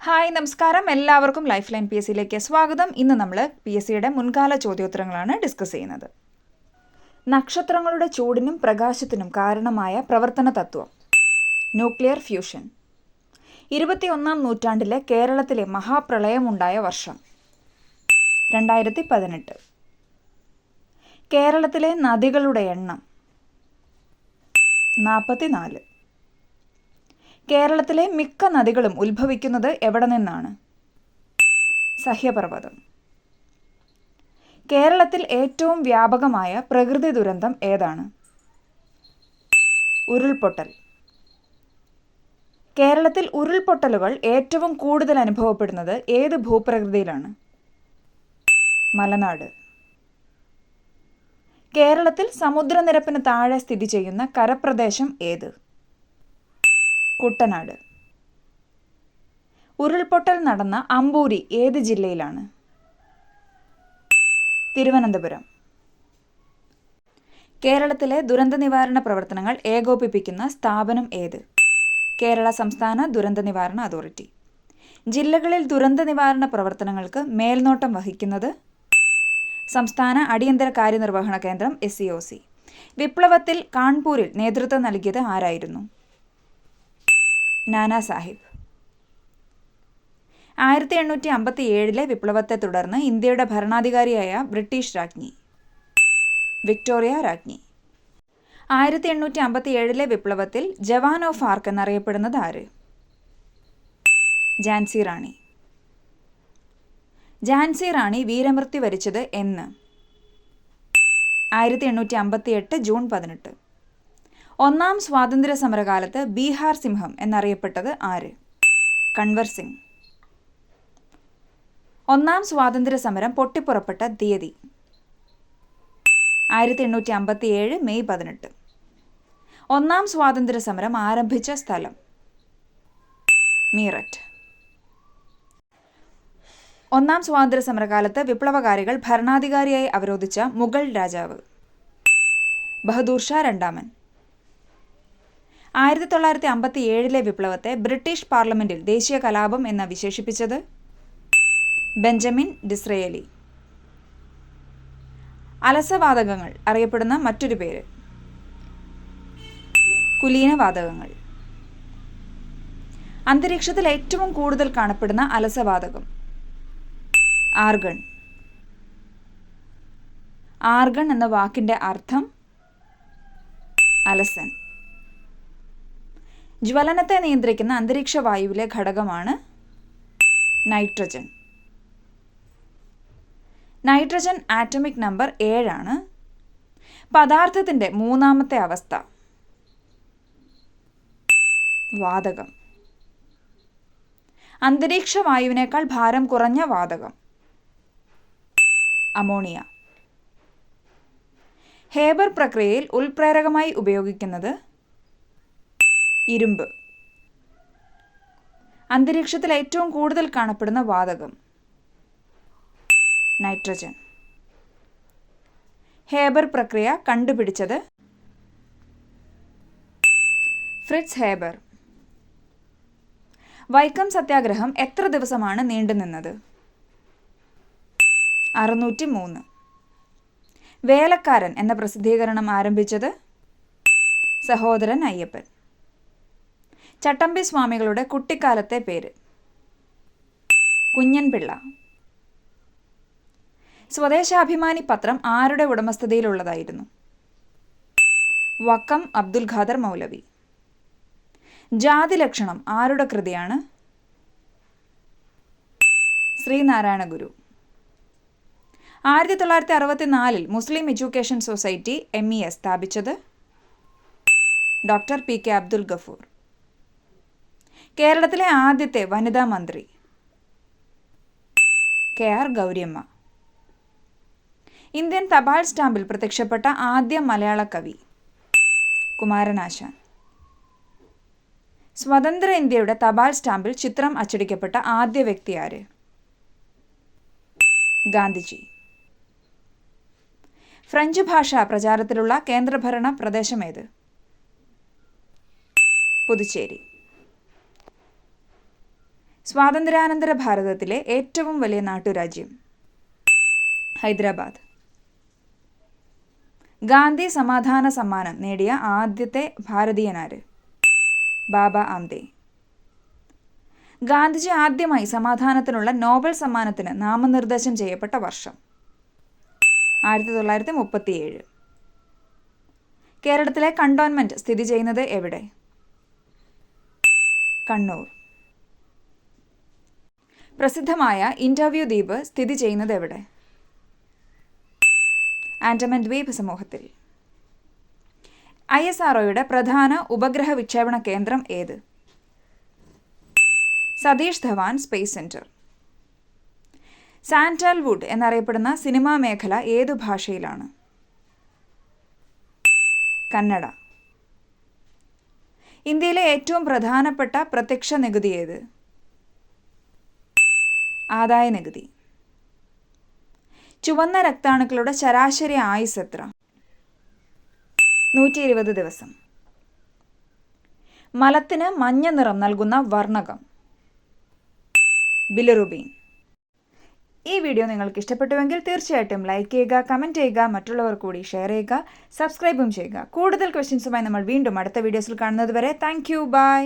Hi നമസ്കാരം, എല്ലാവർക്കും life line PSCയിലേക്ക് സ്വാഗതം. ഇന്ന് നമ്മൾ PSCയുടെ മുൻകാല ചോദ്യോത്തരങ്ങളാണ് ഡിസ്കസ് ചെയ്യുന്നത്. നക്ഷത്രങ്ങളുടെ ചൂടിനും പ്രകാശത്തിനും കാരണമായ പ്രവർത്തന തത്വം ന്യൂക്ലിയർ ഫ്യൂഷൻ. 21-ാം നൂറ്റാണ്ടിലെ കേരളത്തിലെ മഹാപ്രളയമുണ്ടായ വർഷം 2018. കേരളത്തിലെ നദികളുടെ എണ്ണം 44. കേരളത്തിലെ മിക്ക നദികളും ഉത്ഭവിക്കുന്നത് എവിടെ നിന്നാണ്? സഹ്യപർവ്വതം. കേരളത്തിൽ ഏറ്റവും വ്യാപകമായ പ്രകൃതി ദുരന്തം ഏതാണ്? ഉരുൾപൊട്ടൽ. കേരളത്തിൽ ഉരുൾപൊട്ടലുകൾ ഏറ്റവും കൂടുതൽ അനുഭവപ്പെടുന്നത് ഏത് ഭൂപ്രകൃതിയിലാണ്? മലനാട്. കേരളത്തിൽ സമുദ്രനിരപ്പിന് താഴെ സ്ഥിതി ചെയ്യുന്ന കരപ്രദേശം ഏത്? കുട്ടനാട്. ഉരുൾപൊട്ടൽ നടന്ന അമ്പൂരി ഏത് ജില്ലയിലാണ്? തിരുവനന്തപുരം. കേരളത്തിലെ ദുരന്ത നിവാരണ പ്രവർത്തനങ്ങൾ ഏകോപിപ്പിക്കുന്ന സ്ഥാപനം ഏത്? കേരള സംസ്ഥാന ദുരന്ത നിവാരണ അതോറിറ്റി. ജില്ലകളിൽ ദുരന്ത നിവാരണ പ്രവർത്തനങ്ങൾക്ക് മേൽനോട്ടം വഹിക്കുന്നത് സംസ്ഥാന അടിയന്തര കാര്യനിർവഹണ കേന്ദ്രം SCOC. വിപ്ലവത്തിൽ കാൺപൂരിൽ നേതൃത്വം നൽകിയത് ആരായിരുന്നു? നാനാ സാഹിബ്. 1857 വിപ്ലവത്തെ തുടർന്ന് ഇന്ത്യയുടെ ഭരണാധികാരിയായ ബ്രിട്ടീഷ് രാജ്ഞി വിക്ടോറിയ രാജ്ഞി. 1857 വിപ്ലവത്തിൽ ജവാൻ ഓഫ് ആർക്ക് എന്നറിയപ്പെടുന്നത് ആര്? ഝാൻസി റാണി. ഝാൻസി റാണി വീരമൃത്യു വരിച്ചത് എന്ന്? 1858 ജൂൺ 18. ഒന്നാം സ്വാതന്ത്ര്യ സമരകാലത്ത് ബീഹാർ സിംഹം എന്നറിയപ്പെട്ടത് ആര്? കൺവർ സിംഗ്. ഒന്നാം സ്വാതന്ത്ര്യ സമരം പൊട്ടിപ്പുറപ്പെട്ട തീയതി? 1857 മെയ് 18. ഒന്നാം സ്വാതന്ത്ര്യ സമരം ആരംഭിച്ച സ്ഥലം? മീററ്റ്. ഒന്നാം സ്വാതന്ത്ര്യ സമരകാലത്ത് വിപ്ലവകാരികൾ ഭരണാധികാരിയായി അവരോധിച്ച മുഗൾ രാജാവ്? ബഹദൂർ ഷാ രണ്ടാമൻ. 1957 വിപ്ലവത്തെ ബ്രിട്ടീഷ് പാർലമെന്റിൽ ദേശീയ കലാപം എന്ന് വിശേഷിപ്പിച്ചത്? ബെഞ്ചമിൻ ഡിസ്രയേലി. അലസവാതകങ്ങൾ അറിയപ്പെടുന്ന മറ്റൊരു പേര്? കുലീനവാതകങ്ങൾ. അന്തരീക്ഷത്തിൽ ഏറ്റവും കൂടുതൽ കാണപ്പെടുന്ന അലസവാതകം? ആർഗൺ. ആർഗൺ എന്ന വാക്കിന്റെ അർത്ഥം അലസൻ. ജ്വലനത്തെ നിയന്ത്രിക്കുന്ന അന്തരീക്ഷ വായുവിലെ ഘടകമാണ് നൈട്രജൻ. നൈട്രജൻ ആറ്റമിക് നമ്പർ 7 പദാർത്ഥത്തിൻ്റെ മൂന്നാമത്തെ അവസ്ഥ? വാതകം. അന്തരീക്ഷ വായുവിനേക്കാൾ ഭാരം കുറഞ്ഞ വാതകം? അമോണിയ. ഹേബർ പ്രക്രിയയിൽ ഉൽപ്രേരകമായി ഉപയോഗിക്കുന്നത്? ഇരുമ്പ്. അന്തരീക്ഷത്തിൽ ഏറ്റവും കൂടുതൽ കാണപ്പെടുന്ന വാതകം? നൈട്രജൻ. ഹേബർ പ്രക്രിയ കണ്ടുപിടിച്ചത്? Fritz Haber. വൈക്കം സത്യാഗ്രഹം എത്ര ദിവസമാണ് നീണ്ടുനിന്നത്? 603. വേലക്കാരൻ എന്ന പ്രസിദ്ധീകരണം ആരംഭിച്ചത്? സഹോദരൻ അയ്യപ്പൻ. ചട്ടമ്പി സ്വാമികളുടെ കുട്ടിക്കാലത്തെ പേര്? കുഞ്ഞൻപിള്ള. സ്വദേശാഭിമാനി പത്രം ആരുടെ ഉടമസ്ഥതയിലുള്ളതായിരുന്നു? വക്കം അബ്ദുൽ ഖാദർ മൗലവി. ജാതി ലക്ഷണം ആരുടെ കൃതിയാണ്? ശ്രീനാരായണ ഗുരു. 1964 മുസ്ലിം എഡ്യൂക്കേഷൻ സൊസൈറ്റി MES സ്ഥാപിച്ചത്? Doctor PK Abdul Gafoor. കേരളത്തിലെ ആദ്യത്തെ വനിതാ മന്ത്രി? KR ഗൗരിയമ്മ. ഇന്ത്യൻ തപാൽ സ്റ്റാമ്പിൽ പ്രത്യക്ഷപ്പെട്ട ആദ്യ മലയാള കവി? കുമാരനാശാൻ. സ്വതന്ത്ര ഇന്ത്യയുടെ തപാൽ സ്റ്റാമ്പിൽ ചിത്രം അച്ചടിക്കപ്പെട്ട ആദ്യ വ്യക്തി ആര്? ഗാന്ധിജി. ഫ്രഞ്ച് ഭാഷ പ്രചാരത്തിലുള്ള കേന്ദ്രഭരണ പ്രദേശമേത്? പുതുച്ചേരി. സ്വാതന്ത്ര്യാനന്തര ഭാരതത്തിലെ ഏറ്റവും വലിയ നാട്ടുരാജ്യം? ഹൈദരാബാദ്. ഗാന്ധി സമാധാന സമ്മാനം നേടിയ ആദ്യത്തെ ഭാരതീയനാര്? ബാബ ആംദെ. ഗാന്ധിജി ആദ്യമായി സമാധാനത്തിനുള്ള നോബൽ സമ്മാനത്തിന് നാമനിർദ്ദേശം ചെയ്യപ്പെട്ട വർഷം? 1937. കേരളത്തിലെ കണ്ടോൺമെന്റ് സ്ഥിതി ചെയ്യുന്നത് എവിടെ? കണ്ണൂർ. പ്രസിദ്ധമായ ഇന്റർവ്യൂ ദ്വീപ് സ്ഥിതി ചെയ്യുന്നത് എവിടെ? ആൻഡമാൻ ദ്വീപ് സമൂഹത്തിൽ. ISROയുടെ പ്രധാന ഉപഗ്രഹ വിക്ഷേപണ കേന്ദ്രം ഏത്? Satish Dhawan space centre. Sandalwood എന്നറിയപ്പെടുന്ന സിനിമാ മേഖല ഏതു ഭാഷയിലാണ്? കന്നഡ. ഇന്ത്യയിലെ ഏറ്റവും പ്രധാനപ്പെട്ട പ്രത്യക്ഷ നികുതി ഏത്? ആദായ നികുതി. ചുവന്ന രക്താണുക്കളുടെ ശരാശരി ആയുസ് എത്ര? 120 ദിവസം. മലത്തിന് മഞ്ഞ നിറം നൽകുന്ന വർണ്ണകം? ബിലിറുബിൻ. ഈ വീഡിയോ നിങ്ങൾക്ക് ഇഷ്ടപ്പെട്ടുവെങ്കിൽ തീർച്ചയായിട്ടും ലൈക്ക് ചെയ്യുക, കമൻറ്റ് ചെയ്യുക, മറ്റുള്ളവർ കൂടി ഷെയർ ചെയ്യുക, സബ്സ്ക്രൈബും ചെയ്യുക. കൂടുതൽ ക്വസ്റ്റ്യൻസുമായി നമ്മൾ വീണ്ടും അടുത്ത വീഡിയോസിൽ കാണുന്നത് വരെ താങ്ക് യു, ബൈ.